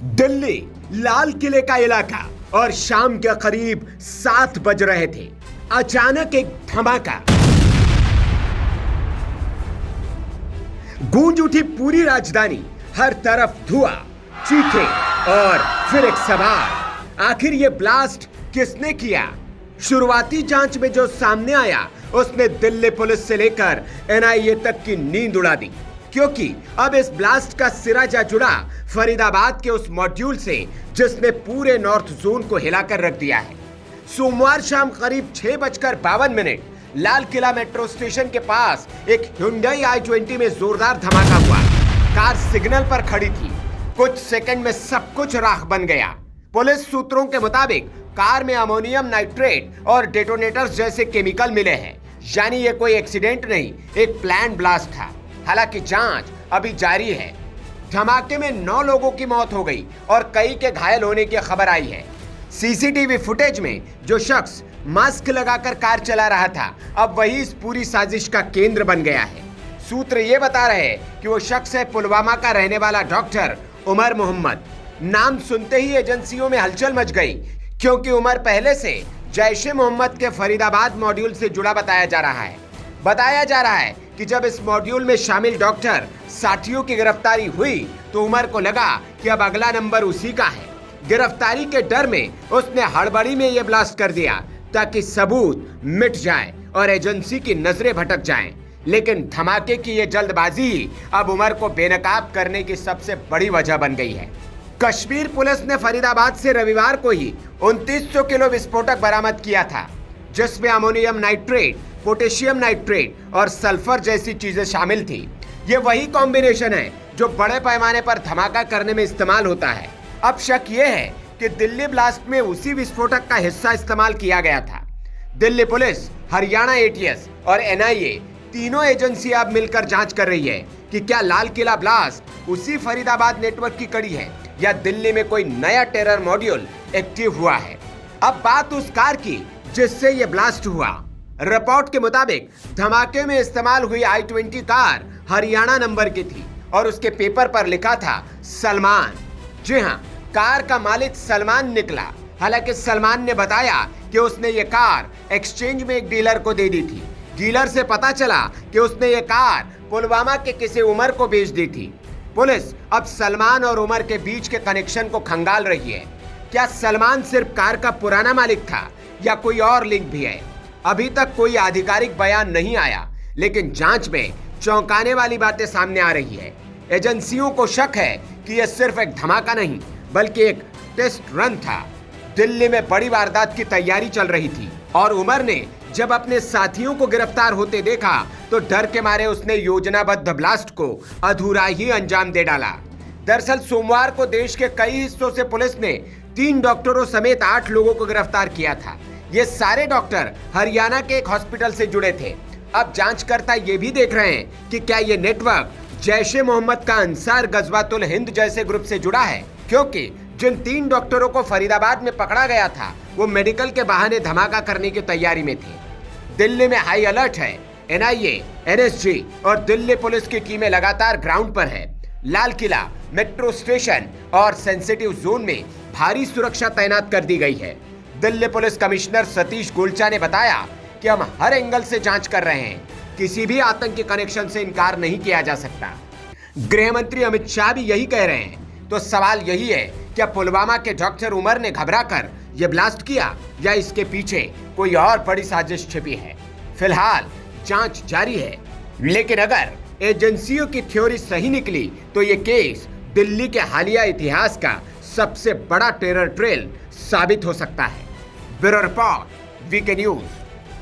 दिल्ली लाल किले का इलाका और शाम के करीब 7 बज रहे थे। अचानक एक धमाका, गूंज उठी पूरी राजधानी, हर तरफ धुआं, चीखें और फिर एक सवाल, आखिर ये ब्लास्ट किसने किया? शुरुआती जांच में जो सामने आया उसने दिल्ली पुलिस से लेकर एनआईए तक की नींद उड़ा दी, क्योंकि अब इस ब्लास्ट का सिरा जा जुड़ा फरीदाबाद के उस मॉड्यूल से जिसने पूरे नॉर्थ जोन को हिलाकर रख दिया है। सोमवार शाम करीब 6:52 लाल किला मेट्रो स्टेशन के पास एक Hyundai i20 में जोरदार धमाका हुआ। कार सिग्नल पर खड़ी थी, कुछ सेकंड में सब कुछ राख बन गया। पुलिस सूत्रों के मुताबिक कार में अमोनियम नाइट्रेट और डेटोनेटर्स जैसे केमिकल मिले हैं, यानी ये कोई एक्सीडेंट नहीं, एक प्लान ब्लास्ट था। हालांकि जांच अभी जारी है। धमाके में 9 लोगों की मौत हो गई और कई के घायल होने की खबर आई है। सीसीटीवी फुटेज में जो शख्स मास्क लगाकर कार चला रहा था, अब वही इस पूरी साजिश का केंद्र बन गया है। सूत्र ये बता रहे हैं कि वो शख्स है पुलवामा का रहने वाला डॉक्टर उमर मोहम्मद। नाम सुनते ही एजेंसियों में हलचल मच गई, क्योंकि उमर पहले से जैश-ए मोहम्मद के फरीदाबाद मॉड्यूल से जुड़ा बताया जा रहा है। बताया जा रहा है कि जब इस मॉड्यूल में शामिल डॉक्टर साथियों की गिरफ्तारी हुई तो उमर को लगा कि अब अगला नंबर उसी का है। गिरफ्तारी के डर में उसने हड़बड़ी में यह ब्लास्ट कर दिया ताकि सबूत मिट जाए और एजेंसी की नजरें भटक जाएं। लेकिन धमाके की यह जल्दबाजी ही अब उमर को बेनकाब करने की सबसे बड़ी वजह बन गई है। कश्मीर पुलिस ने फरीदाबाद से रविवार को ही 2900 किलो विस्फोटक बरामद किया था, जिसमें अमोनियम नाइट्रेट, पोटेशियम नाइट्रेट और सल्फर जैसी चीजें शामिल थी। ये वही कॉम्बिनेशन है जो बड़े पैमाने पर धमाका करने में इस्तेमाल होता है। अब शक ये है कि दिल्ली ब्लास्ट में उसी विस्फोटक का हिस्सा इस्तेमाल किया गया था। दिल्ली पुलिस, हरियाणा एटीएस और एनआईए तीनों एजेंसी अब मिलकर जांच कर रही है कि क्या लाल किला ब्लास्ट उसी फरीदाबाद नेटवर्क की कड़ी है या दिल्ली में कोई नया टेरर मॉड्यूल एक्टिव हुआ है। अब बात उस कार की जिससे ये ब्लास्ट हुआ। रिपोर्ट के मुताबिक धमाके में इस्तेमाल हुई i20 कार हरियाणा नंबर की थी और उसके पेपर पर लिखा था सलमान। जी हाँ, कार का मालिक सलमान निकला। हालांकि सलमान ने बताया कि उसने ये कार एक्सचेंज में एक डीलर को दे दी थी। डीलर से पता चला कि उसने ये कार पुलवामा के किसी उमर को बेच दी थी। पुलिस अब सलमान और उमर के बीच के कनेक्शन को खंगाल रही है। क्या सलमान सिर्फ कार का पुराना मालिक था या कोई और लिंक भी है? अभी तक कोई आधिकारिक बयान नहीं आया, लेकिन जांच में चौंकाने वाली बातें सामने आ रही है। एजेंसियों को शक है कि यह सिर्फ एक धमाका नहीं, बल्कि एक टेस्ट रन था। दिल्ली में बड़ी वारदात की तैयारी चल रही थी और उमर ने जब अपने साथियों को गिरफ्तार होते देखा तो डर के मारे उसने योजनाबद्ध ब्लास्ट को अधूरा ही अंजाम दे डाला। दरअसल सोमवार को देश के कई हिस्सों से पुलिस ने 3 डॉक्टरों समेत 8 लोगों को गिरफ्तार किया था। ये सारे डॉक्टर हरियाणा के एक हॉस्पिटल से जुड़े थे। अब जांचकर्ता ये भी देख रहे हैं कि क्या ये नेटवर्क जैश-ए मोहम्मद का अंसार गजवातुल हिंद जैसे ग्रुप से जुड़ा है, क्योंकि जिन 3 डॉक्टरों को फरीदाबाद में पकड़ा गया था वो मेडिकल के बहाने धमाका करने की तैयारी में थे। दिल्ली में हाई अलर्ट है। एनआईए, एनएसजी और दिल्ली पुलिस की टीमें लगातार ग्राउंड पर है। लाल किला, मेट्रो स्टेशन और सेंसिटिव जोन में भारी सुरक्षा तैनात कर दी गई है। दिल्ली पुलिस कमिश्नर सतीश गोलचा ने बताया कि हम हर एंगल से जांच कर रहे हैं, किसी भी आतंकी कनेक्शन से इनकार नहीं किया जा सकता। गृह मंत्री अमित शाह भी यही कह रहे हैं। तो सवाल यही है, क्या पुलवामा के डॉक्टर उमर ने घबराकर यह ब्लास्ट किया या इसके पीछे कोई और बड़ी साजिश छिपी है? फिलहाल जांच जारी है, लेकिन अगर एजेंसियों की थ्योरी सही निकली तो ये केस दिल्ली के हालिया इतिहास का सबसे बड़ा टेरर ट्रेल साबित हो सकता है। Bureau report, VK news.